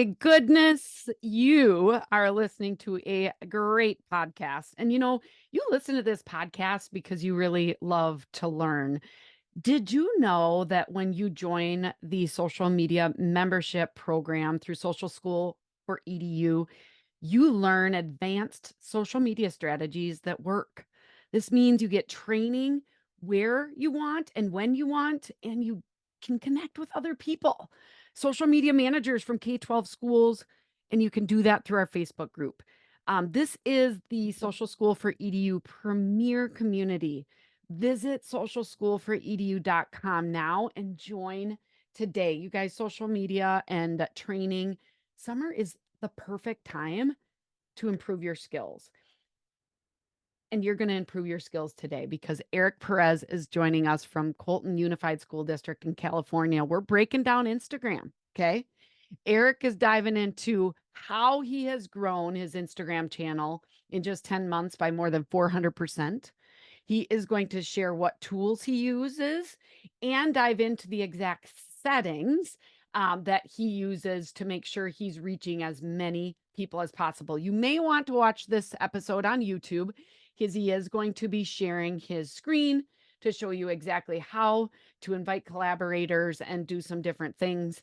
goodness, you are listening to a great podcast. And you listen to this podcast because you really love to learn. Did you know that when you join the social media membership program through Social School for EDU, you learn advanced social media strategies that work? This means you get training where you want and when you want, and you can connect with other people, social media managers from K-12 schools, and you can do that through our Facebook group. This is the Social School for EDU premier community. Visit socialschoolforedu.com now and join today. You guys, social media and training, summer is the perfect time to improve your skills. And you're going to improve your skills today because Eric Perez is joining us from Colton Unified School District in California. We're breaking down Instagram, okay? Eric is diving into how he has grown his Instagram channel in just 10 months by more than 400%. He is going to share what tools he uses and dive into the exact settings that he uses to make sure he's reaching as many people as possible. You may want to watch this episode on YouTube because he is going to be sharing his screen to show you exactly how to invite collaborators and do some different things.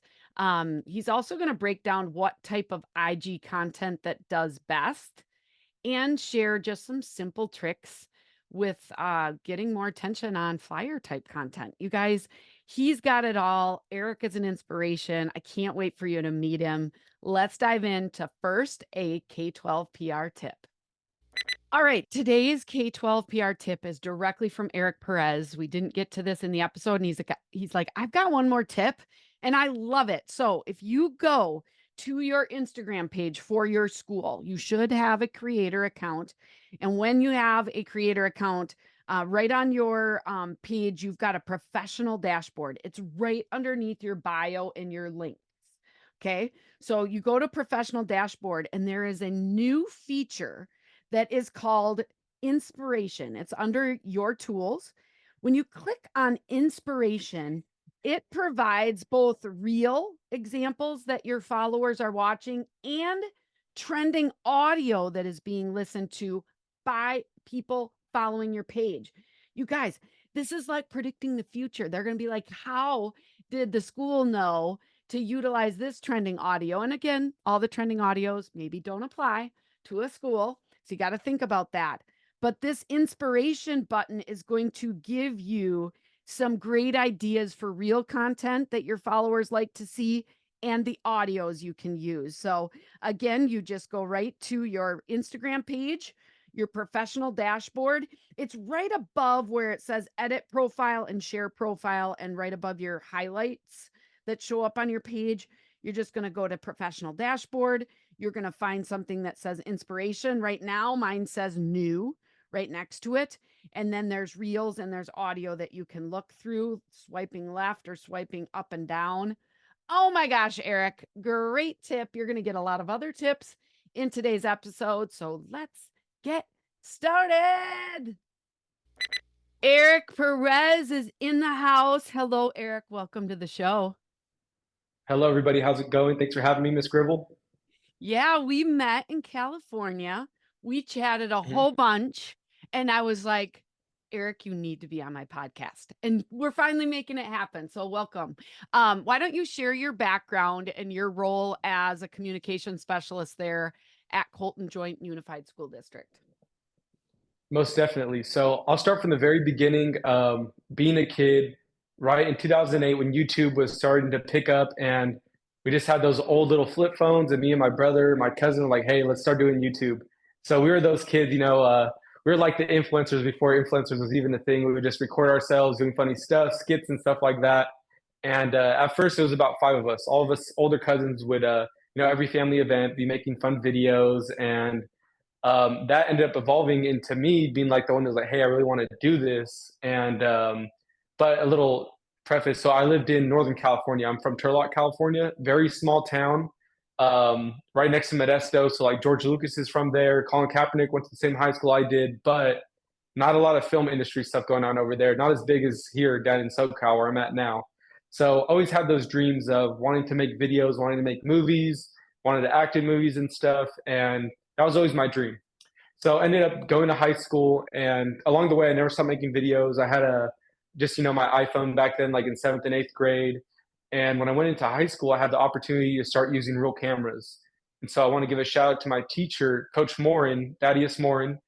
He's also going to break down what type of IG content that does best and share just some simple tricks with getting more attention on flyer type content. You guys, he's got it all. Eric is an inspiration. I can't wait for you to meet him. Let's dive into first a K-12 PR tip. All right, today's K-12 PR tip is directly from Eric Perez. We didn't get to this in the episode, and he's like, I've got one more tip, and I love it. So if you go to your Instagram page for your school, you should have a creator account. And when you have a creator account, right on your page, you've got a professional dashboard. It's right underneath your bio and your links. Okay, so you go to professional dashboard, and there is a new feature that is called inspiration. It's under your tools. When you click on inspiration, it provides both real examples that your followers are watching and trending audio that is being listened to by people following your page. You guys, this is like predicting the future. They're going to be like, how did the school know to utilize this trending audio? And again, all the trending audios maybe don't apply to a school. So you got to think about that. But this inspiration button is going to give you some great ideas for real content that your followers like to see and the audios you can use. So again, you just go right to your Instagram page, your professional dashboard. It's right above where it says edit profile and share profile, and right above your highlights that show up on your page. You're just going to go to professional dashboard. You're going to find something that says inspiration. Right now, mine says new right next to it. And then there's reels and there's audio that you can look through, swiping left or swiping up and down. Oh my gosh, Eric, great tip. You're going to get a lot of other tips in today's episode. So let's get started. Eric Perez is in the house. Hello, Eric. Welcome to the show. Hello, everybody. How's it going? Thanks for having me, Miss Gribble. Yeah, we met in California. We chatted a whole bunch, and I was like, Eric, you need to be on my podcast. And we're finally making it happen. So welcome. Why don't you share your background and your role as a communication specialist there at Colton Joint Unified School District? Most definitely. So I'll start from the very beginning. Being a kid, right in 2008, when YouTube was starting to pick up, and we just had those old little flip phones, and me and my brother, my cousin, were like, "Hey, let's start doing YouTube." So we were those kids, we were like the influencers before influencers was even a thing. We would just record ourselves doing funny stuff, skits and stuff like that. And at first, it was about five of us. All of us older cousins would, every family event, be making fun videos, and that ended up evolving into me being like the one that was like, hey, I really want to do this. And but a little preface. So I lived in Northern California. I'm from Turlock, California, very small town, right next to Modesto. So like George Lucas is from there. Colin Kaepernick went to the same high school I did, but not a lot of film industry stuff going on over there. Not as big as here down in SoCal where I'm at now. So always had those dreams of wanting to make videos, wanting to make movies, wanted to act in movies and stuff, and that was always my dream. So I ended up going to high school, and along the way, I never stopped making videos. I had a just my iPhone back then, like in seventh and eighth grade. And when I went into high school, I had the opportunity to start using real cameras. And so I want to give a shout out to my teacher, Coach Morin, Thaddeus Morin.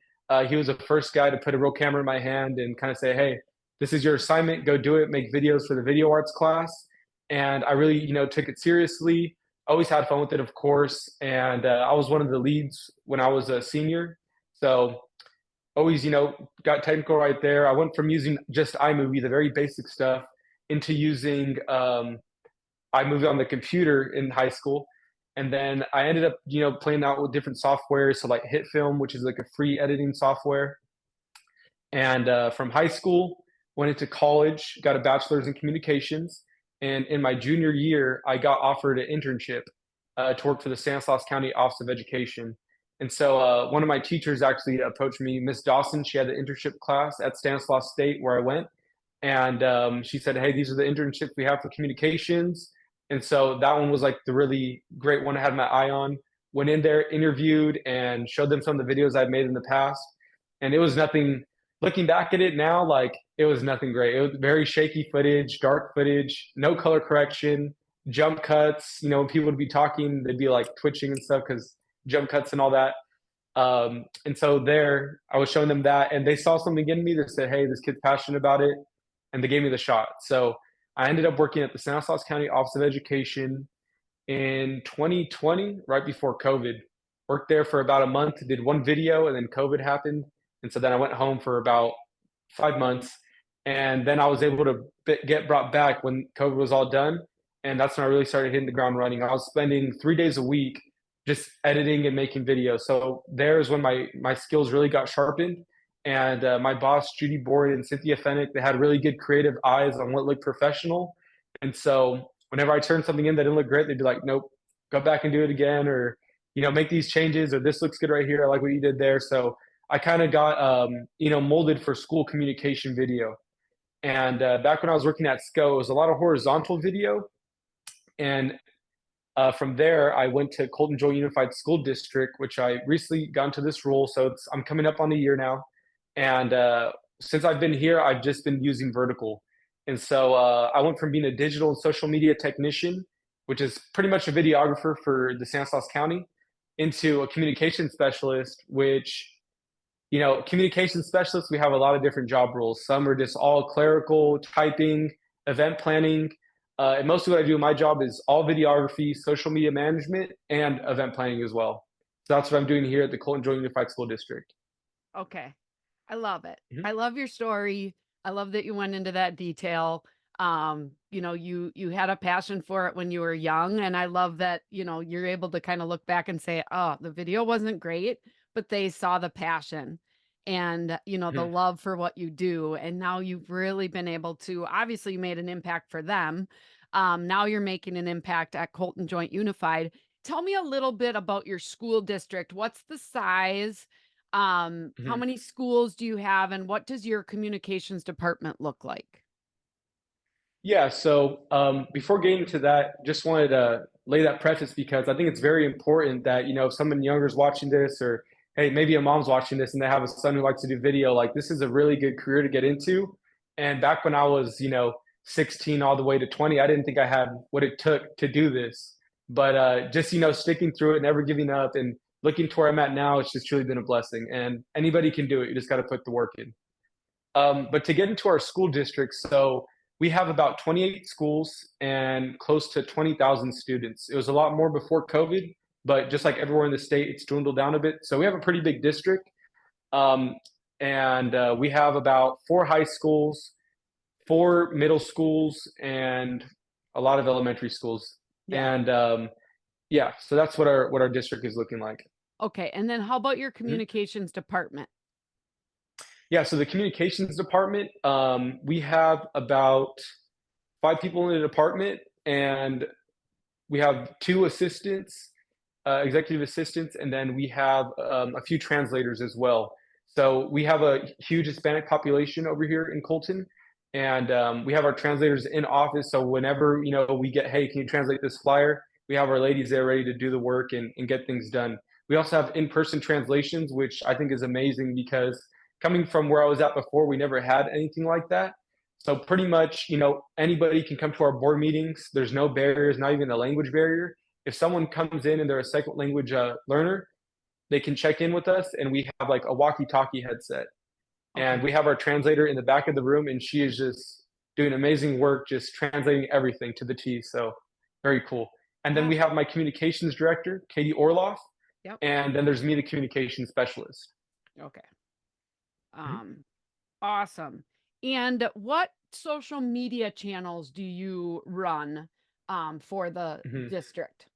He was the first guy to put a real camera in my hand and kind of say, "Hey, this is your assignment. Go do it. Make videos for the video arts class." And I really, took it seriously. Always had fun with it, of course. And I was one of the leads when I was a senior. So always, got technical right there. I went from using just iMovie, the very basic stuff, into using iMovie on the computer in high school. And then I ended up, playing out with different software. So like HitFilm, which is like a free editing software. And from high school, went into college, got a bachelor's in communications. And in my junior year, I got offered an internship to work for the Stanislaus County Office of Education. And so one of my teachers actually approached me, Miss Dawson. She had the internship class at Stanislaus State where I went. And she said, "Hey, these are the internships we have for communications." And so that one was like the really great one I had my eye on. Went in there, interviewed, and showed them some of the videos I'd made in the past. And it was nothing, looking back at it now, like it was nothing great. It was very shaky footage, dark footage, no color correction, jump cuts. When people would be talking, they'd be like twitching and stuff because jump cuts and all that. And so there, I was showing them that, and they saw something in me that said, "Hey, this kid's passionate about it," and they gave me the shot. So I ended up working at the Stanislaus County Office of Education in 2020, right before COVID. Worked there for about a month, did one video, and then COVID happened. And so then I went home for about 5 months. And then I was able to get brought back when COVID was all done. And that's when I really started hitting the ground running. I was spending 3 days a week just editing and making videos. So there's when my skills really got sharpened. And my boss, Judy Boyd and Cynthia Fennick, they had really good creative eyes on what looked professional. And so whenever I turned something in that didn't look great, they'd be like, "Nope, go back and do it again," or make these changes, or "This looks good right here. I like what you did there." So I kind of got molded for school communication video. And back when I was working at SCO, it was a lot of horizontal video. And from there, I went to Colton Joint Unified School District, which I recently got into this role. So I'm coming up on a year now. And since I've been here, I've just been using vertical. And so I went from being a digital and social media technician, which is pretty much a videographer for the Stanislaus County, into a communication specialist, which, communication specialists, we have a lot of different job roles. Some are just all clerical, typing, event planning. And most of what I do in my job is all videography, social media management, and event planning as well. So that's what I'm doing here at the Colton Joint Unified School District. Okay. I love it. Mhm. I love your story. I love that you went into that detail. You had a passion for it when you were young, and I love that, you're able to kind of look back and say, "Oh, the video wasn't great, but they saw the passion and, the Mhm. love for what you do." And now you've really been able to, obviously you made an impact for them. Now you're making an impact at Colton Joint Unified. Tell me a little bit about your school district. What's the size? How Mhm. many schools do you have, and what does your communications department look like? Yeah, so before getting to that, just wanted to lay that preface because I think it's very important that, if someone younger is watching this, or hey, maybe a mom's watching this and they have a son who likes to do video, like this is a really good career to get into. And back when I was, 16 all the way to 20, I didn't think I had what it took to do this. But just, sticking through it, never giving up, and looking to where I'm at now, it's just truly been a blessing. And anybody can do it. You just got to put the work in. But to get into our school district, so we have about 28 schools and close to 20,000 students. It was a lot more before COVID, but just like everywhere in the state, it's dwindled down a bit. So we have a pretty big district. Um, and we have about 4 high schools, 4 middle schools, and a lot of elementary schools. Yeah. And yeah, so that's what our district is looking like. Okay. And then how about your Mhm. communications department? Yeah, so the communications department, we have about 5 people in the department, and we have 2 assistants, executive assistants, and then we have a few translators as well. So we have a huge Hispanic population over here in Colton, and we have our translators in office. So whenever we get, "Hey, can you translate this flyer?" we have our ladies there ready to do the work and get things done. We also have in-person translations, which I think is amazing because coming from where I was at before, we never had anything like that. So pretty much, anybody can come to our board meetings. There's no barriers, not even a language barrier. If someone comes in and they're a second language learner, they can check in with us, and we have like a walkie-talkie headset, and Okay. we have our translator in the back of the room, and she is just doing amazing work, just translating everything to the T. So very cool. And then Yeah. we have my communications director, Katie Orloff, Yep. and then there's me, the communication specialist. Okay. Mhm, Um, awesome. And what social media channels do you run for the mhm. district?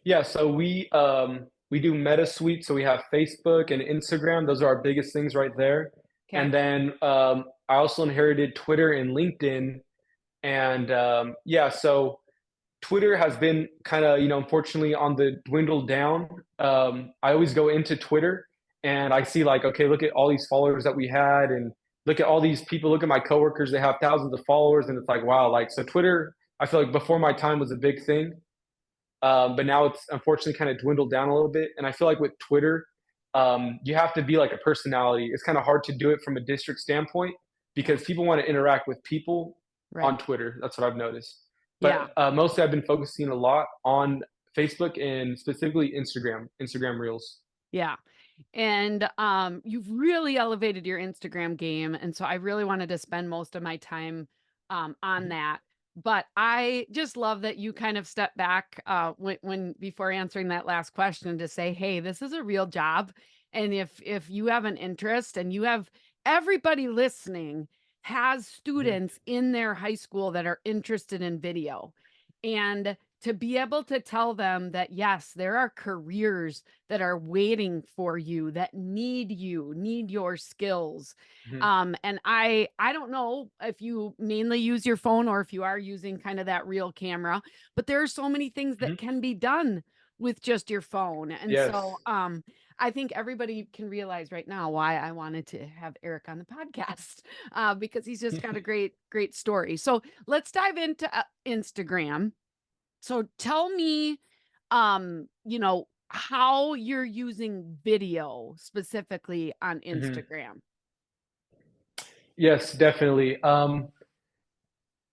Yeah, so we do Meta Suite, so we have Facebook and Instagram. Those are our biggest things right there. Okay. And then I also inherited Twitter and LinkedIn, and yeah, so Twitter has been kind of, unfortunately on the dwindle down. I always go into Twitter and I see like, okay, look at all these followers that we had, and look at all these people. Look at my coworkers; they have thousands of followers, and it's like, wow, like so. Twitter, I feel like before my time was a big thing, but now it's unfortunately kind of dwindled down a little bit. And I feel like with Twitter, you have to be like a personality. It's kind of hard to do it from a district standpoint Yeah. because people want to interact with people Right. on Twitter. That's what I've noticed. Yeah. But mostly, I've been focusing a lot on Facebook and specifically Instagram Reels. Yeah. And you've really elevated your Instagram game. And so I really wanted to spend most of my time on Mhm, that. But I just love that you kind of step back when before answering that last question to say, hey, this is a real job. And if you have an interest and you have everybody listening has mhm, students in their high school that are interested in video. And to be able to tell them that yes, there are careers that are waiting for you that need your skills. mhm, And I don't know if you mainly use your phone or if you are using kind of that real camera, but there are so many things that mhm. can be done with just your phone. And so Yes. I think everybody can realize right now why I wanted to have Eric on the podcast because he's just got a great story. So let's dive into Instagram. So tell me, how you're using video specifically on Mhm. Instagram. Yes, definitely.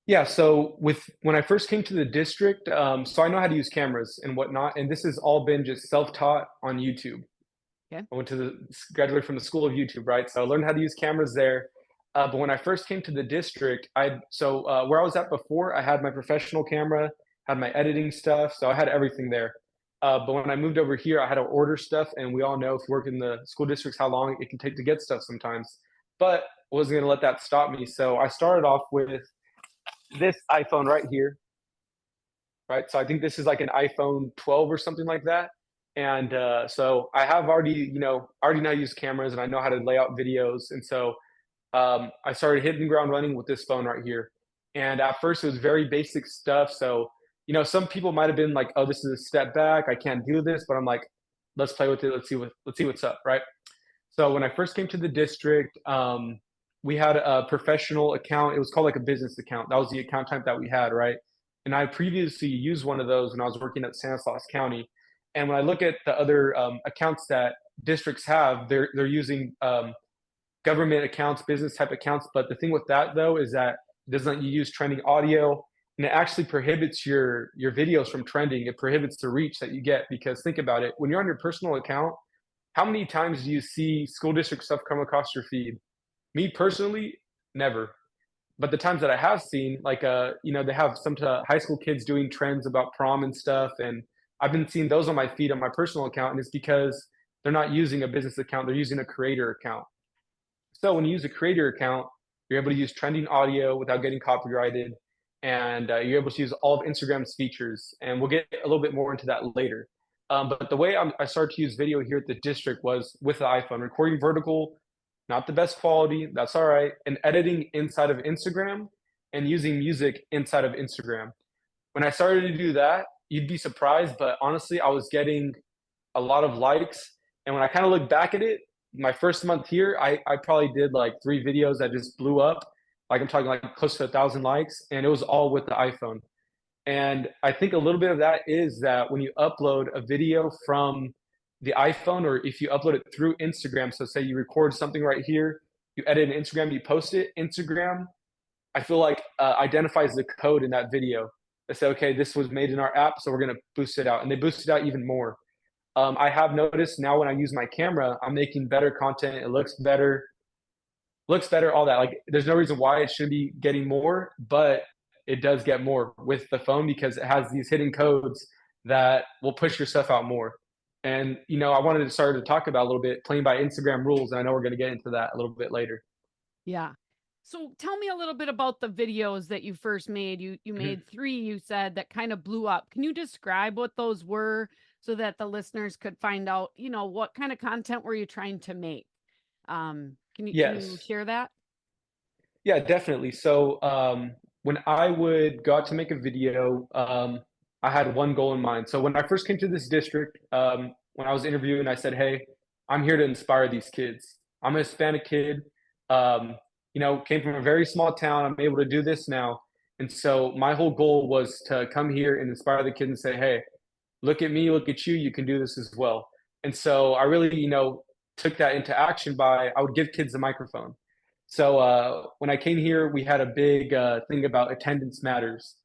Yeah, so when I first came to the district, so I know how to use cameras and whatnot, and this has all been just self-taught on YouTube. Okay. I went to graduated from the school of YouTube, right? So I learned how to use cameras there. But when I first came to the district, where I was at before, I had my professional camera, had my editing stuff, so I had everything there. But when I moved over here, I had to order stuff, and we all know if you work in the school districts how long it can take to get stuff sometimes. But I wasn't going to let that stop me, so I started off with this iPhone right here, right? So I think this is like an iPhone 12 or something like that. And so I have already know how to use cameras and I know how to lay out videos. And so I started hitting the ground running with this phone right here. And at first, it was very basic stuff. So, some people might have been like, "Oh, this is a step back. I can't do this." But I'm like, "Let's play with it. Let's see what's up." Right. So when I first came to the district, we had a professional account. It was called like a business account. That was the account type that we had, right? And I previously used one of those when I was working at Stanislaus County. And when I look at the other accounts that districts have, they're using government accounts, business type accounts. But the thing with that though is that it doesn't let you use trending audio, and it actually prohibits your videos from trending. It prohibits the reach that you get because think about it: when you're on your personal account, how many times do you see school district stuff come across your feed? Me personally, never. But the times that I have seen, like, they have some high school kids doing trends about prom and stuff, and I've been seeing those on my feed on my personal account, and it's because they're not using a business account; they're using a creator account. So when you use a creator account, you're able to use trending audio without getting copyrighted, and you're able to use all of Instagram's features. And we'll get a little bit more into that later. But the way I started to use video here at the district was with the iPhone, recording vertical, not the best quality, that's all right, and editing inside of Instagram and using music inside of Instagram. When I started to do that, you'd be surprised, but honestly, I was getting a lot of likes. And when I kind of look back at it, my first month here, I probably did like 3 videos that just blew up. Like I'm talking like close to 1,000 likes, and it was all with the iPhone. And I think a little bit of that is that when you upload a video from the iPhone, or if you upload it through Instagram, so say you record something right here, you edit in Instagram, you post it, Instagram, I feel like identifies the code in that video. They say, okay, this was made in our app, so we're going to boost it out. And they boost it out even more. I have noticed now when I use my camera, I'm making better content. It looks better, all that. Like, there's no reason why it should be getting more, but it does get more with the phone because it has these hidden codes that will push your stuff out more. And I wanted to start to talk about a little bit playing by Instagram rules, and I know we're going to get into that a little bit later. Yeah. So tell me a little bit about the videos that you first made. You Mhm. made 3, you said, that kind of blew up. Can you describe what those were so that the listeners could find out, what kind of content were you trying to make? Can you Yes. share that? Yeah, definitely. So when I would go out to make a video, I had one goal in mind. So when I first came to this district, when I was interviewing, I said, "Hey, I'm here to inspire these kids. I'm a Hispanic kid. Um, came from a very small town. I'm able to do this now." And so my whole goal was to come here and inspire the kids and say, "Hey, look at me, look at you. You can do this as well." And so I really, took that into action by I would give kids a microphone. So when I came here, we had a big thing about attendance matters.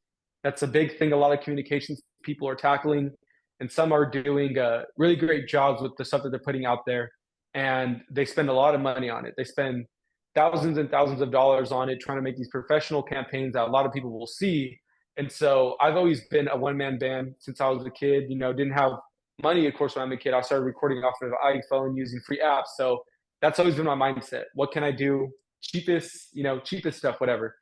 That's a big thing. A lot of communications people are tackling, and some are doing really great jobs with the stuff that they're putting out there. And they spend a lot of money on it. They spend thousands and thousands of dollars on it, trying to make these professional campaigns that a lot of people will see. And so I've always been a one man band since I was a kid. Didn't have money, of course, when I'm a kid. I started recording off of an iPhone using free apps. So that's always been my mindset. What can I do? Cheapest stuff, whatever.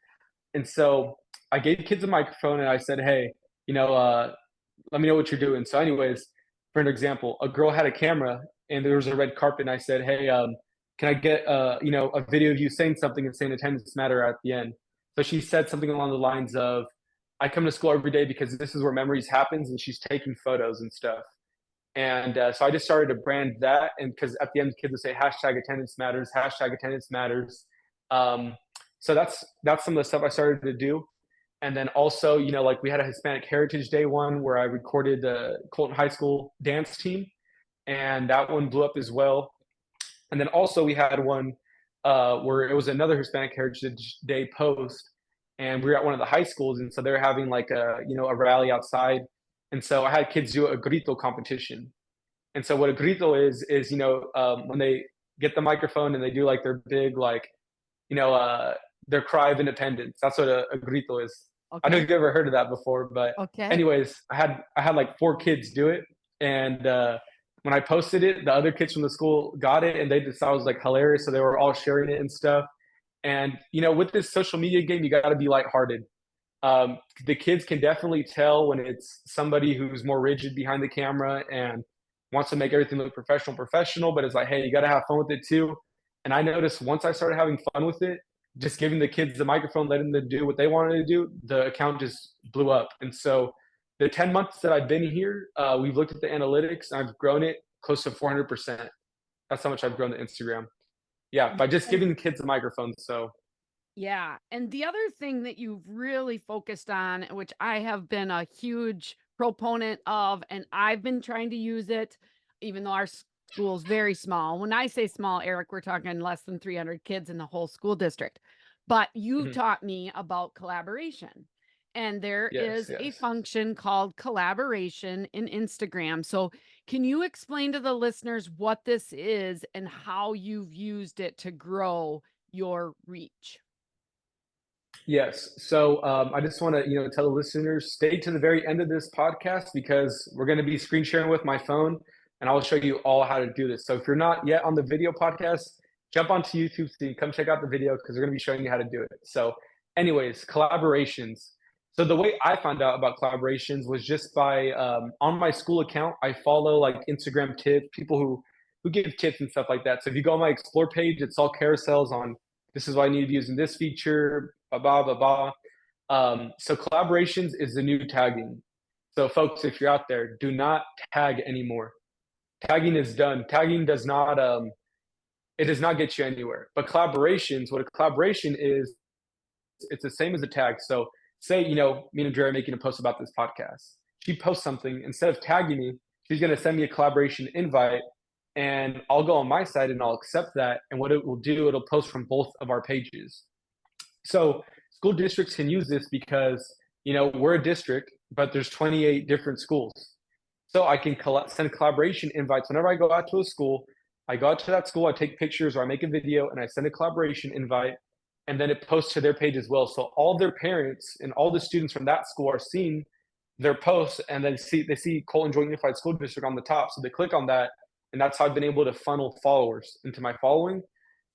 And so I gave kids a microphone and I said, hey, let me know what you're doing. So, anyways, for an example, a girl had a camera and there was a red carpet, and I said, hey, can I get a video of you saying something and saying attendance matter at the end? So she said something along the lines of, I come to school every day because this is where memories happens, and she's taking photos and stuff. And so I just started to brand that, and because at the end, kids would say hashtag attendance matters, hashtag attendance matters. Um, so that's some of the stuff I started to do. And then also, like we had a Hispanic Heritage Day one where I recorded the Colton High School dance team, and that one blew up as well. And then also we had one where it was another Hispanic Heritage Day post, and we were at one of the high schools, and so they were having like a rally outside, and so I had kids do a grito competition. And so what a grito is when they get the microphone and they do like their big like you know uh, their cry of independence. That's what a grito is. I don't know Okay. if you've ever heard of that before, but Okay. anyways, I had like 4 kids do it, and when I posted it, the other kids from the school got it, and they just thought it was like hilarious, so they were all sharing it and stuff. And with this social media game, you got to be lighthearted. The kids can definitely tell when it's somebody who's more rigid behind the camera and wants to make everything look professional, but it's like, hey, you got to have fun with it too. And I noticed once I started having fun with it, just giving the kids the microphone, letting them do what they wanted to do, the account just blew up. And so the 10 months that I've been here, we've looked at the analytics, and I've grown it close to 400%. That's how much I've grown the Instagram. Yeah, by just And giving the kids the microphone. So, yeah. And the other thing that you've really focused on, which I have been a huge proponent of, and I've been trying to use it, even though our school's very small. When I say small, Eric, we're talking less than 300 kids in the whole school district. But you mhm. taught me about collaboration. And there Yes, is a yes. function called collaboration in Instagram. So, can you explain to the listeners what this is and how you've used it to grow your reach? Yes. So I just want to, tell the listeners, stay to the very end of this podcast because we're going to be screen sharing with my phone, and I will show you all how to do this. So if you're not yet on the video podcast, jump onto YouTube so you can come check out the video because we're going to be showing you how to do it. So, anyways, collaborations. So the way I found out about collaborations was just by on my school account, I follow like Instagram tips, people who give tips and stuff like that. So if you go on my explore page, it's all carousels on this is why I need to be using this feature, blah, blah, blah, blah. So collaborations is the new tagging. So folks, if you're out there, do not tag anymore. Tagging is done. Tagging does not it does not get you anywhere. But collaborations, what a collaboration is, it's the same as a tag. So say, you know, me and Andrea are making a post about this podcast. She posts something, instead of tagging me, she's going to send me a collaboration invite, and I'll go on my side and I'll accept that. And what it will do, it'll post from both of our pages. So school districts can use this because, you know, we're a district, but there's 28 different schools. So I can send collaboration invites whenever I go out to a school. I go out to that school, I take pictures or I make a video and I send a collaboration invite, and then it posts to their page as well. So all their parents and all the students from that school are seeing their posts, and then they see Colton Joint Unified School District on the top. So they click on that, and that's how I've been able to funnel followers into my following.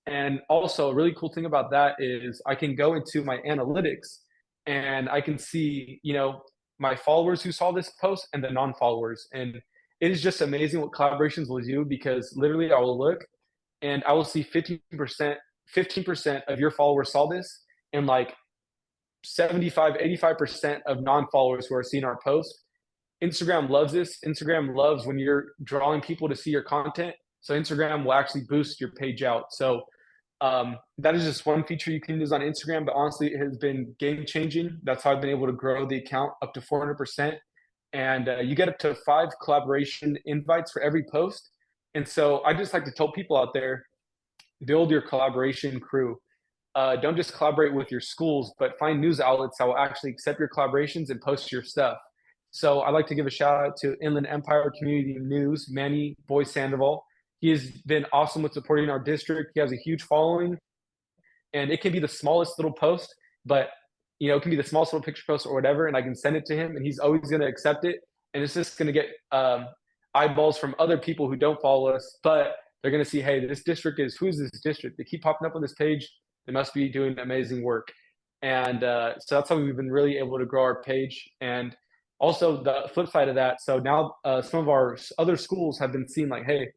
And also, a really cool thing about that is I can go into my analytics and I can see, you know, my followers who saw this post and the non-followers. And it is just amazing what collaborations will do, because literally I will look and I will see 15% of your followers saw this, and like 75, 85% of non-followers who are seeing our post. Instagram loves this. Instagram loves when you're drawing people to see your content. So Instagram will actually boost your page out. So that is just one feature you can use on Instagram, but honestly, it has been game changing. That's how I've been able to grow the account up to 400%. And you get up to 5 collaboration invites for every post. And so I just like to tell people out there, build your collaboration crew. Don't just collaborate with your schools, but find news outlets that will actually accept your collaborations and post your stuff. So I'd like to give a shout out to Inland Empire Community News, Manny Boy Sandoval. He has been awesome with supporting our district. He has a huge following, and it can be the smallest little post, but you know, it can be the smallest little picture post or whatever, and I can send it to him, and he's always going to accept it. And it's just going to get eyeballs from other people who don't follow us, but they're going to see, hey, this district is, who's this district? They keep popping up on this page. They must be doing amazing work. And so that's how we've been really able to grow our page. And also the flip side of that, so now some of our other schools have been seeing like, hey,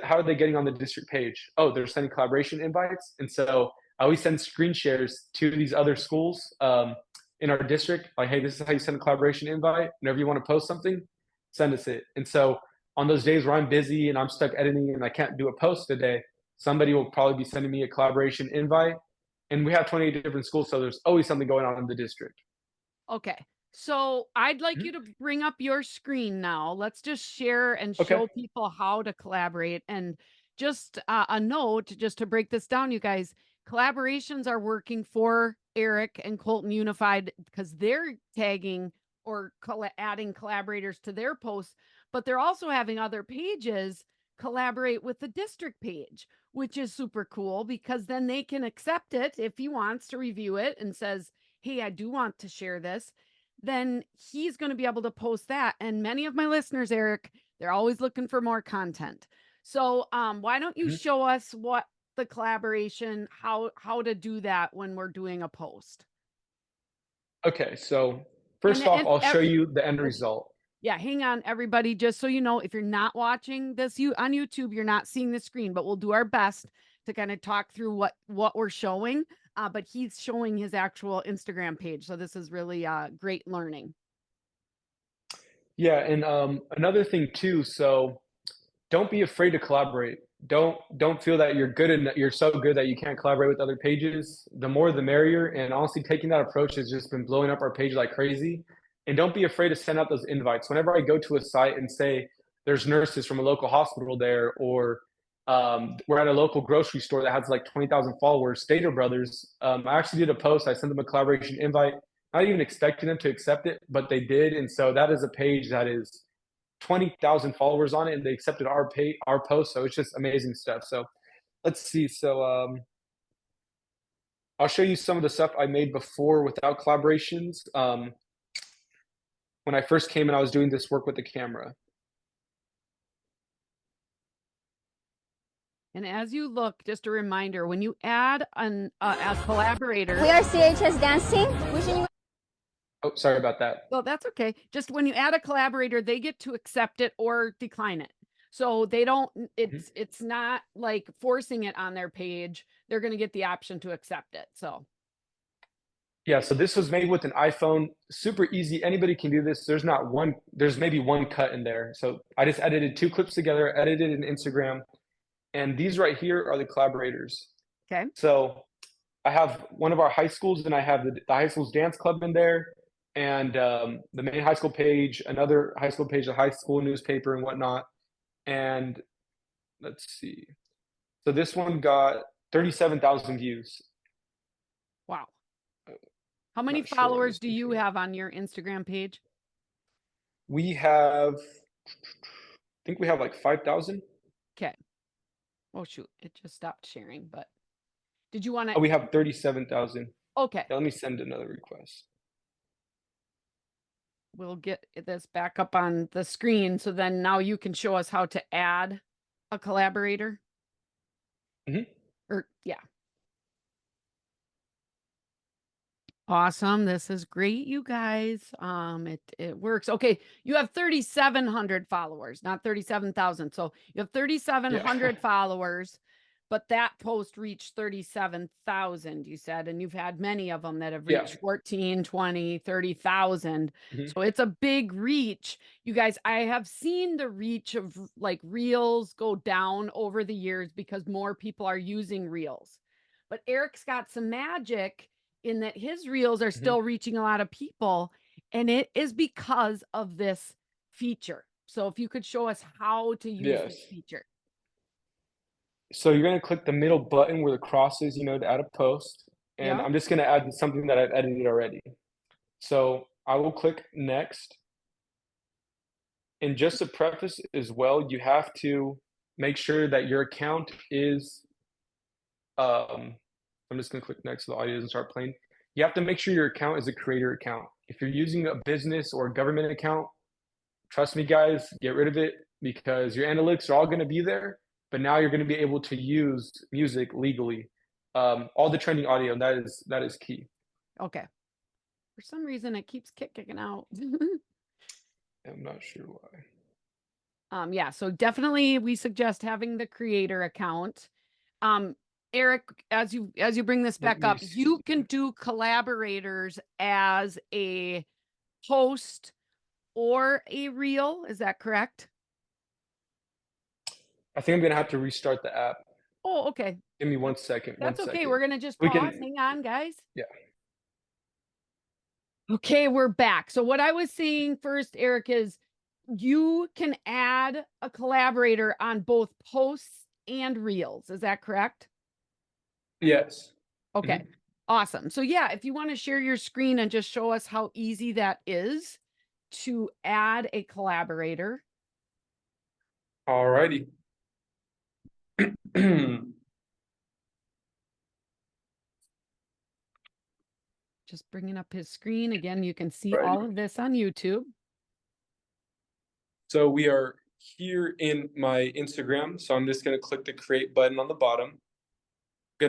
how are they getting on the district page? Oh, they're sending collaboration invites. And so I always send screen shares to these other schools in our district. Like, hey, this is how you send a collaboration invite. Whenever you want to post something, send us it. And so on those days where I'm busy and I'm stuck editing and I can't do a post today, somebody will probably be sending me a collaboration invite. And we have 28 different schools, so there's always something going on in the district. Okay. So I'd like Mhm. you to bring up your screen now. Let's just share and Okay. show people how to collaborate. And just a note, just to break this down, you guys, collaborations are working for Eric and Colton Unified because they're tagging or adding collaborators to their posts, but they're also having other pages collaborate with the district page, which is super cool because then they can accept it if he wants to review it and says, hey, I do want to share this, then he's going to be able to post that. And many of my listeners, Eric, they're always looking for more content. So why don't you Mhm. show us what the collaboration, how to do that when we're doing a post? Okay. So And first off, and I'll show every, you the end okay. result. Yeah, hang on, everybody. Just so you know, if you're not watching this you on YouTube, you're not seeing the screen, but we'll do our best to kind of talk through what we're showing. But he's showing his actual Instagram page, so this is really great learning. Yeah, and another thing too. So don't be afraid to collaborate. Don't feel that you're good and you're so good that you can't collaborate with other pages. The more the merrier. And honestly, taking that approach has just been blowing up our page like crazy. And don't be afraid to send out those invites. Whenever I go to a site and say there's nurses from a local hospital there, or we're at a local grocery store that has like 20,000 followers, Stater Brothers. I actually did a post. I sent them a collaboration invite, not even expecting them to accept it, but they did. And so that is a page that is 20,000 followers on it, and they accepted our post. So it's just amazing stuff. So let's see. So I'll show you some of the stuff I made before without collaborations. When I first came in, I was doing this work with the camera. And as you look, just a reminder, when you add a collaborator, We are CHS Dancing. Wishing you Oh, sorry about that. well, that's okay. Just when you add a collaborator, they get to accept it or decline it. So they don't, Mhm. it's not like forcing it on their page. They're going to get the option to accept it. So Yeah, so this was made with an iPhone. Super easy. Anybody can do this. There's maybe one cut in there. So I just edited 2 clips together, edited in Instagram, and these right here are the collaborators. okay. So I have one of our high schools, and I have the high school's dance club in there, and the main high school page, another high school page, the high school newspaper and whatnot. And let's see. So this one got 37,000 views. Wow. How many Not sure why followers this do you picture- have on your Instagram page? We have, I think we have like 5,000. Okay. Oh shoot, it just stopped sharing, but did you want Oh, to? we have 37,000. Okay, Let me send another request. we'll get this back up on the screen. So then now you can show us how to add a collaborator. Mhm. Or yeah. Awesome. This is great, you guys. It works. Okay, you have 3,700 followers, not 37,000. So you have 3,700 followers, but that post reached 37,000, you said, and you've had many of them that have Yeah. reached 14, 20, 30,000. Mhm. So it's a big reach. You guys, I have seen the reach of like Reels go down over the years because more people are using Reels. But Eric's got some magic in that his reels are still reaching a lot of people, and it is because of this feature. So if you could show us how to use this Yes. feature. So you're going to click the middle button where the cross is, to add a post. And Yeah. I'm just going to add something that I've edited already. So I will click next. And just to preface as well, you have to make sure that your account is, I'm just going to click next so the audio doesn't start playing. You have to make sure your account is a creator account. If you're using a business or a government account, trust me, guys, get rid of it because your analytics are all going to be there. But now you're going to be able to use music legally, all the trending audio. And that is key. Okay. For some reason, it keeps kicking out. I'm not sure why. Yeah. So definitely, we suggest having the creator account. Eric, as you bring this back up, you can do collaborators as a host or a reel. Is that correct? I think I'm going to have to restart the app. Oh, okay. Give me 1 second. That's okay. Second. We're going to just We pause. can- Hang on, guys. Yeah. Okay, we're back. So what I was saying first, Eric, is you can add a collaborator on both posts and reels. Is that correct? Yes. Okay. Awesome. So yeah, if you want to share your screen and just show us how easy that is to add a collaborator. All righty. Just bringing up his screen. Again, you can see Right. all of this on YouTube. So we are here in my Instagram. So I'm just going to click the create button on the bottom. I'm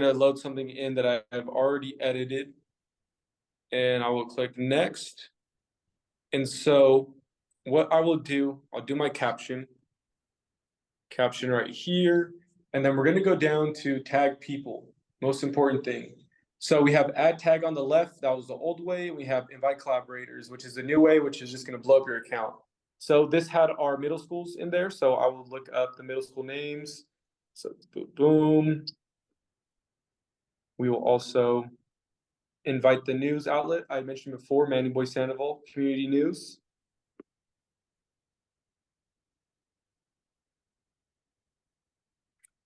going to load something in that I have already edited. And I will click next. And so what I will do, I'll do my caption right here. And then we're going to go down to tag people. Most important thing. So we have add tag on the left. That was the old way. We have invite collaborators, which is the new way, which is just going to blow up your account. So this had our middle schools in there. So I will look up the middle school names. So boom. We will also invite the news outlet I mentioned before, Manning Boy Sandoval Community News.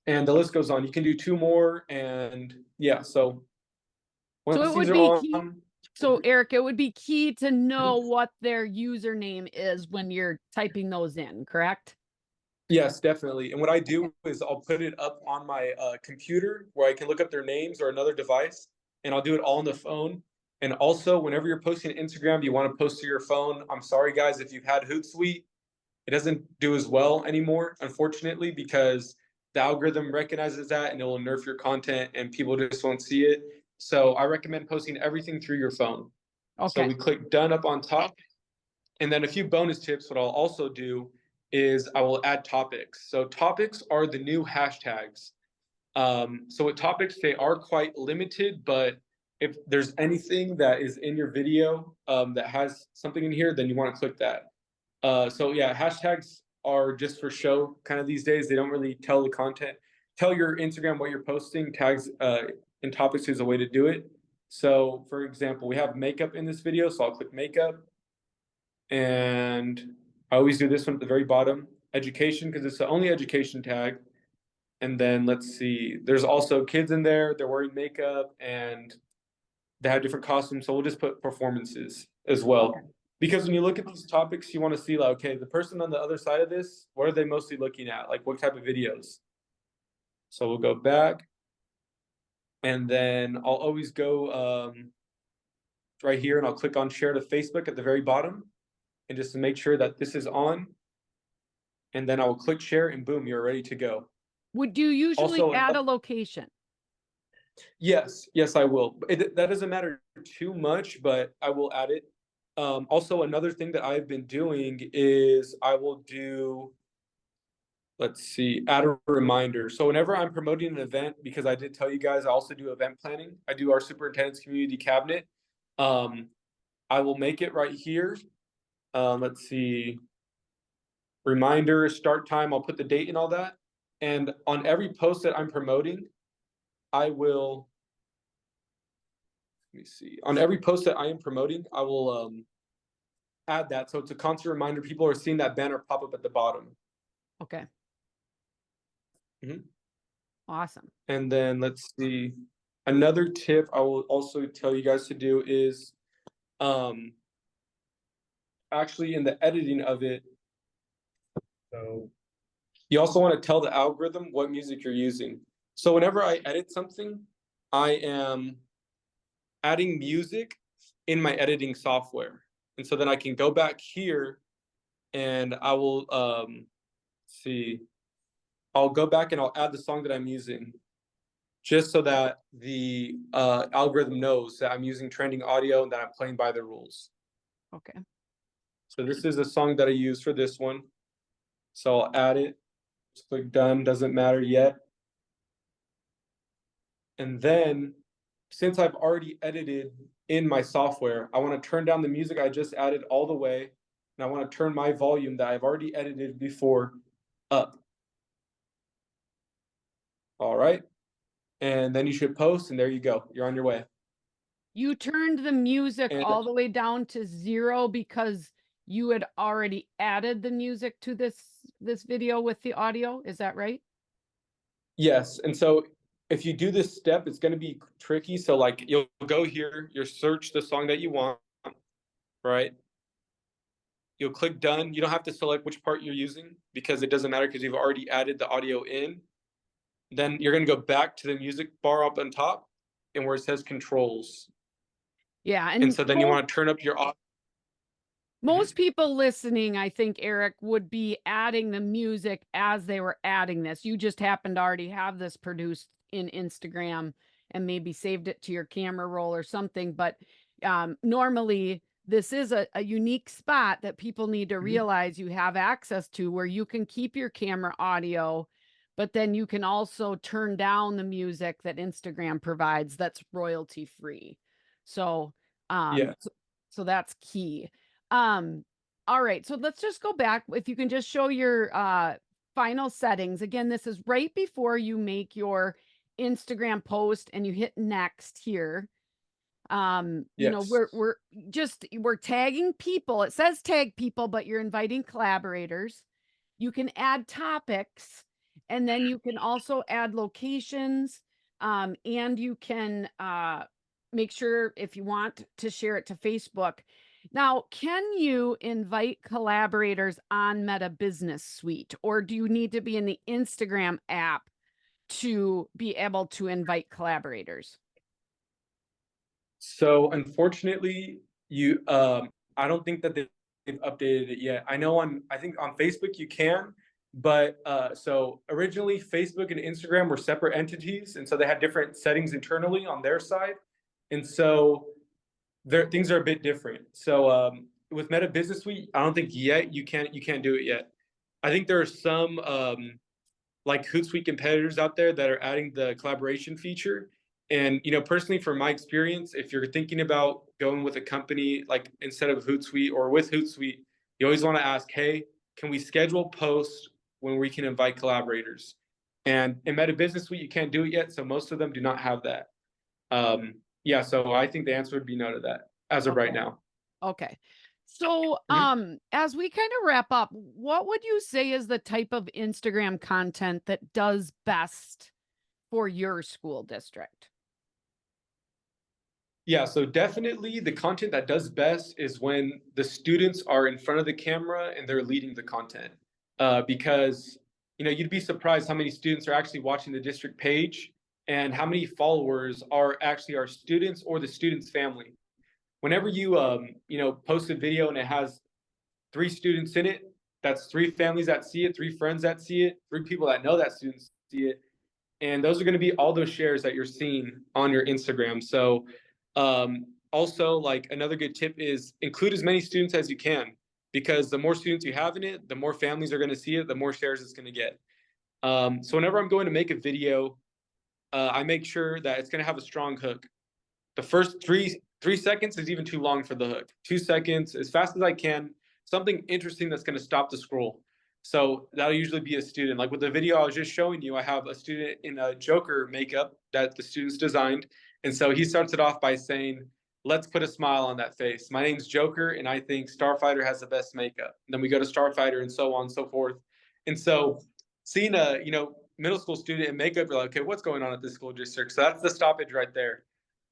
And the list goes on. You can do 2 more, and yeah. So So it would be key. So Eric, it would be key to know what their username is when you're typing those in, correct? Yes, definitely. And what I do is I'll put it up on my computer where I can look up their names or another device, and I'll do it all on the phone. And also, whenever you're posting Instagram, you want to post to your phone. I'm sorry, guys, if you've had Hootsuite, it doesn't do as well anymore, unfortunately, because the algorithm recognizes that and it will nerf your content and people just won't see it. So I recommend posting everything through your phone. Okay. So we click done up on top. And then a few bonus tips. What I'll also do is I will add topics. So topics are the new hashtags. So with topics, they are quite limited, but if there's anything that is in your video that has something in here, then you want to click that. So yeah, hashtags are just for show kind of these days. They don't really tell the content, tell your Instagram what you're posting. Tags and topics is a way to do it. So for example, we have makeup in this video, so I'll click makeup. And I always do this one at the very bottom, education, because it's the only education tag. And then let's see, there's also kids in there, they're wearing makeup and they have different costumes. So we'll just put performances as well. Okay. Because when you look at these topics, you want to see like, okay, the person on the other side of this, what are they mostly looking at? Like what type of videos? So we'll go back. And then I'll always go right here and I'll click on share to Facebook at the very bottom. And just to make sure that this is on. And then I will click share and boom, you're ready to go. Would you usually Also, add a location? Yes, I will. That doesn't matter too much, but I will add it. Also, another thing that I've been doing is I will do, let's see, add a reminder. So whenever I'm promoting an event, because I did tell you guys, I also do event planning. I do our superintendent's community cabinet. I will make it right here. Let's see, reminder, start time. I'll put the date and all that. And on every post that I'm promoting, I will, let me see, on every post that I am promoting, I will add that. So it's a constant reminder. People are seeing that banner pop up at the bottom. Okay. Mhm. Awesome. And then let's see, another tip I will also tell you guys to do is actually in the editing of it. So you also want to tell the algorithm what music you're using. So whenever I edit something, I am adding music in my editing software. And so then I can go back here and I will see, I'll go back and I'll add the song that I'm using just so that the algorithm knows that I'm using trending audio and that I'm playing by the rules. Okay. So this is a song that I use for this one. So I'll add it, just click done, doesn't matter yet. And then since I've already edited in my software, I want to turn down the music I just added all the way. And I want to turn my volume that I've already edited before up. All right. And then you should post and there you go. You're on your way. You turned the music And all the way down to 0 because you had already added the music to this video with the audio. Is that right? yes. And so if you do this step, it's going to be tricky. So like you'll go here, you'll search the song that you want, right? You'll click done. You don't have to select which part you're using because it doesn't matter because you've already added the audio in. Then you're going to go back to the music bar up on top and where it says controls. Yeah. And so then you want to turn up your audio. Most people listening, I think, Eric, would be adding the music as they were adding this. You just happened to already have this produced in Instagram and maybe saved it to your camera roll or something. But normally, this is a unique spot that people need to realize you have access to where you can keep your camera audio, but then you can also turn down the music that Instagram provides that's royalty free. So, so that's key. All right, so let's just go back. If you can just show your final settings. Again, this is right before you make your Instagram post and you hit next here. You know, we're tagging people. It says tag people, but you're inviting collaborators. You can add topics, and then you can also add locations, and you can make sure if you want to share it to Facebook. Now, can you invite collaborators on Meta Business Suite, or do you need to be in the Instagram app to be able to invite collaborators? So unfortunately, I don't think that they've updated it yet. I think on Facebook you can, but so originally Facebook and Instagram were separate entities, and so they had different settings internally on their side, and so things are a bit different. So with Meta Business Suite, I don't think yet you can't do it yet. I think there are some like Hootsuite competitors out there that are adding the collaboration feature. And you know, personally, from my experience, if you're thinking about going with a company like instead of Hootsuite or with Hootsuite, you always want to ask, hey, can we schedule posts when we can invite collaborators? And in Meta Business Suite, you can't do it yet, so most of them do not have that. Yeah, so I think the answer would be no to that as of right Okay. now. Okay. So, as we kind of wrap up, what would you say is the type of Instagram content that does best for your school district? Yeah, so definitely the content that does best is when the students are in front of the camera and they're leading the content. Because you'd be surprised how many students are actually watching the district page and how many followers are actually our students or the student's family. Whenever you post a video and it has 3 students in it, that's 3 families that see it, 3 friends that see it, 3 people that know that students see it, and those are going to be all those shares that you're seeing on your Instagram. So, also, like another good tip is include as many students as you can, because the more students you have in it, the more families are going to see it, the more shares it's going to get. So whenever I'm going to make a video, I make sure that it's going to have a strong hook. The first three seconds is even too long for the hook. 2 seconds, as fast as I can, something interesting that's going to stop the scroll. So that'll usually be a student. Like with the video I was just showing you, I have a student in a Joker makeup that the students designed. And so he starts it off by saying, "Let's put a smile on that face. My name's Joker, and I think Starfighter has the best makeup." And then we go to Starfighter and so on and so forth. And so seeing a middle school student in makeup, you're like, okay, what's going on at this school district? So that's the stoppage right there.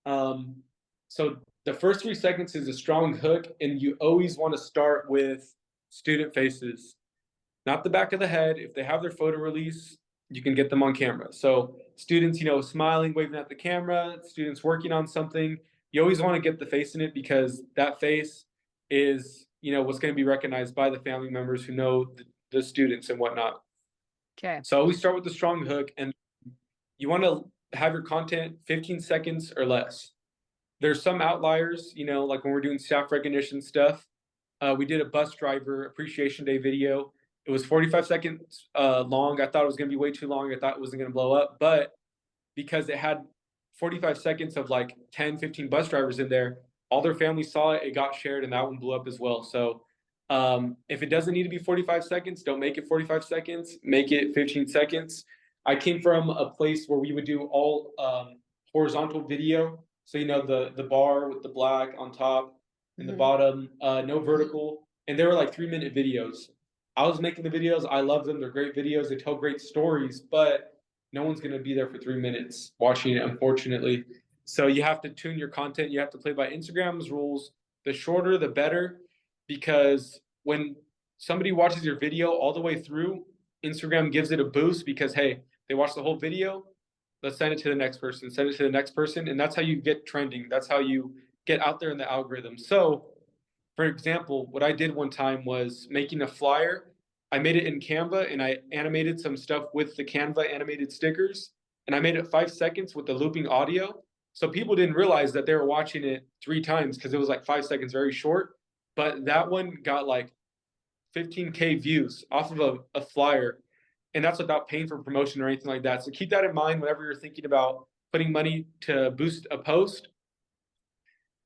Um, so the first 3 seconds is a strong hook, and you always want to start with student faces, not the back of the head. If they have their photo release, you can get them on camera. So students, smiling, waving at the camera, students working on something, you always want to get the face in it because that face is, what's going to be recognized by the family members who know the students and whatnot. Okay. So always start with the strong hook, and you want to have your content 15 seconds or less. There's some outliers, like when we're doing staff recognition stuff. We did a bus driver appreciation day video. It was 45 seconds long. I thought it was going to be way too long. I thought it wasn't going to blow up, but because it had 45 seconds of like 10, 15 bus drivers in there, all their families saw it. It got shared, and that one blew up as well. So if it doesn't need to be 45 seconds, don't make it 45 seconds. Make it 15 seconds. I came from a place where we would do all horizontal video. So the bar with the black on top and the bottom, no vertical, and they were like 3-minute videos. I was making the videos. I love them. They're great videos. They tell great stories, but no one's going to be there for 3 minutes watching it, unfortunately. So you have to tune your content. You have to play by Instagram's rules. The shorter, the better, because when somebody watches your video all the way through, Instagram gives it a boost because, hey, they watched the whole video. Let's send it to the next person, send it to the next person. And that's how you get trending. That's how you get out there in the algorithm. So, for example, what I did one time was making a flyer. I made it in Canva and I animated some stuff with the Canva animated stickers. And I made it 5 seconds with the looping audio. So people didn't realize that they were watching it 3 times because it was like 5 seconds, very short. But that one got like 15K views off of a flyer. And that's without paying for promotion or anything like that. So keep that in mind whenever you're thinking about putting money to boost a post.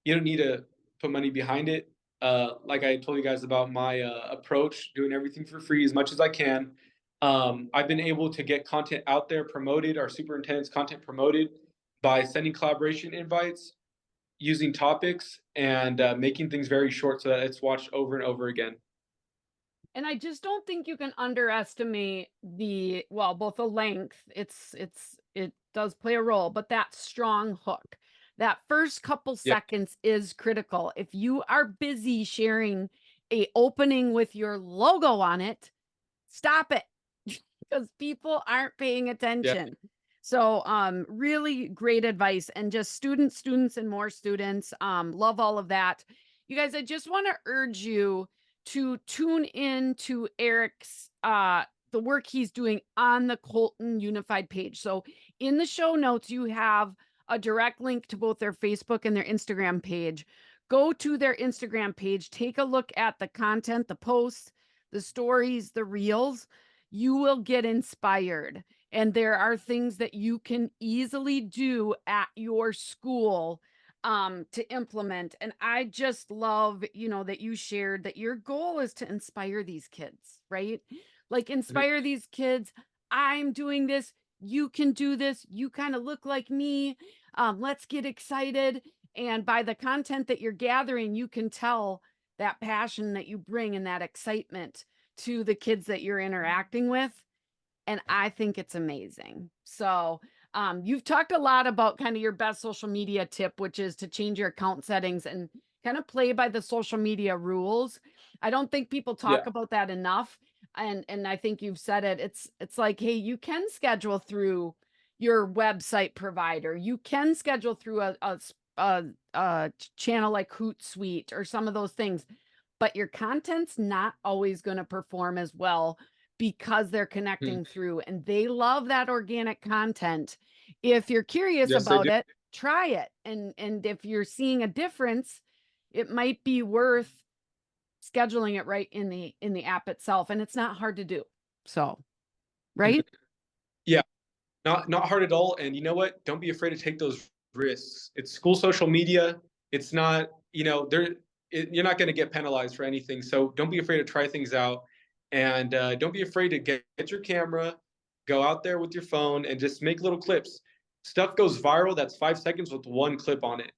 You don't need to put money behind it. Like I told you guys about my approach, doing everything for free as much as I can. I've been able to get content out there promoted, our superintendent's content promoted by sending collaboration invites, using topics, and making things very short so that it's watched over and over again. And I just don't think you can underestimate both the length, it does play a role, but that strong hook. That first couple Yep. seconds is critical. If you are busy sharing a opening with your logo on it, stop it because people aren't paying Yeah. attention. So really great advice, and just students and more students. Love all of that. You guys, I just want to urge you to tune in to Eric's the work he's doing on the Colton Unified page. So in the show notes, you have a direct link to both their Facebook and their Instagram page. Go to their Instagram page, take a look at the content, the posts, the stories, the reels. You will get inspired. And there are things that you can easily do at your school to implement. And I just love, that you shared that your goal is to inspire these kids, right? Like inspire these kids. I'm doing this. you can do this. You kind of look like me. Let's get excited. And by the content that you're gathering, you can tell that passion that you bring and that excitement to the kids that you're interacting with. And I think it's amazing. So, you've talked a lot about kind of your best social media tip, which is to change your account settings and kind of play by the social media rules. I don't think people talk Yeah. about that enough. And I think you've said it. It's like, hey, you can schedule through your website provider. You can schedule through a channel like Hootsuite or some of those things, but your content's not always going to perform as well because they're connecting through, and they love that organic content. If you're curious Yes, they about do. it, try it. And if you're seeing a difference, it might be worth scheduling it right in the app itself, and it's not hard to do. So, right? Yeah, not hard at all. And you know what? Don't be afraid to take those risks. It's school social media. It's not, you're not going to get penalized for anything. So don't be afraid to try things out. And don't be afraid to get your camera, go out there with your phone, and just make little clips. Stuff goes viral. That's 5 seconds with one clip on it.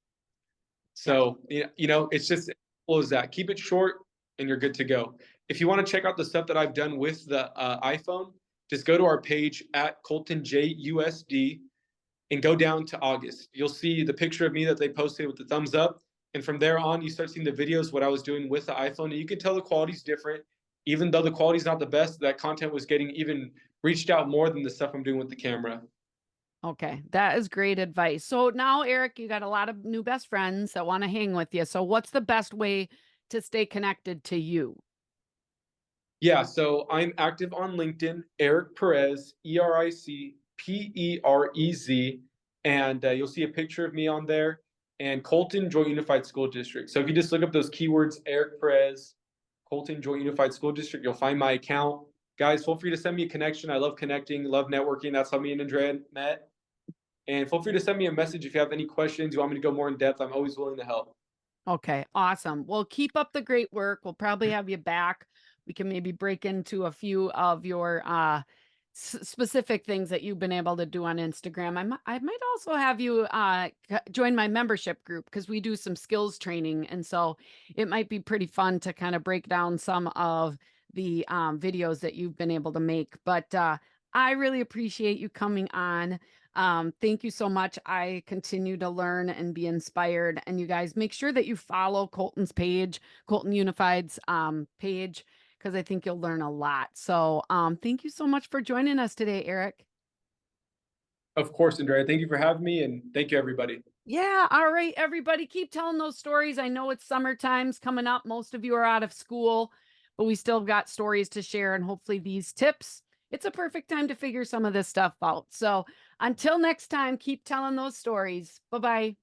So, it's just as simple as that. Keep it short and you're good to go. If you want to check out the stuff that I've done with the iPhone, just go to our page at Colton JUSD and go down to August. You'll see the picture of me that they posted with the thumbs up. And from there on, you start seeing the videos, what I was doing with the iPhone. And you can tell the quality's different. Even though the quality's not the best, that content was getting even reached out more than the stuff I'm doing with the camera. Okay, that is great advice. So now, Eric, you got a lot of new best friends that want to hang with you. So what's the best way to stay connected to you? Yeah, so I'm active on LinkedIn, Eric Perez, EricPerez, and you'll see a picture of me on there, and Colton Joint Unified School District. So if you just look up those keywords, Eric Perez, Colton Joint Unified School District, you'll find my account. Guys, feel free to send me a connection. I love connecting, love networking. That's how me and Andrea met. And feel free to send me a message if you have any questions, you want me to go more in depth. I'm always willing to help. Okay, awesome. Well, keep up the great work. We'll probably have you back. We can maybe break into a few of your specific things that you've been able to do on Instagram. I might also have you join my membership group because we do some skills training, and so it might be pretty fun to kind of break down some of the videos that you've been able to make. But I really appreciate you coming on. Thank you so much. I continue to learn and be inspired. And you guys make sure that you follow Colton's page, Colton Unified's page, because I think you'll learn a lot. So thank you so much for joining us today, Eric. Of course, Andrea. Thank you for having me, and thank you, everybody. Yeah. All right, everybody, keep telling those stories. I know it's summer times coming up. Most of you are out of school, but we still got stories to share. And hopefully these tips, it's a perfect time to figure some of this stuff out. So until next time, keep telling those stories. Bye-bye.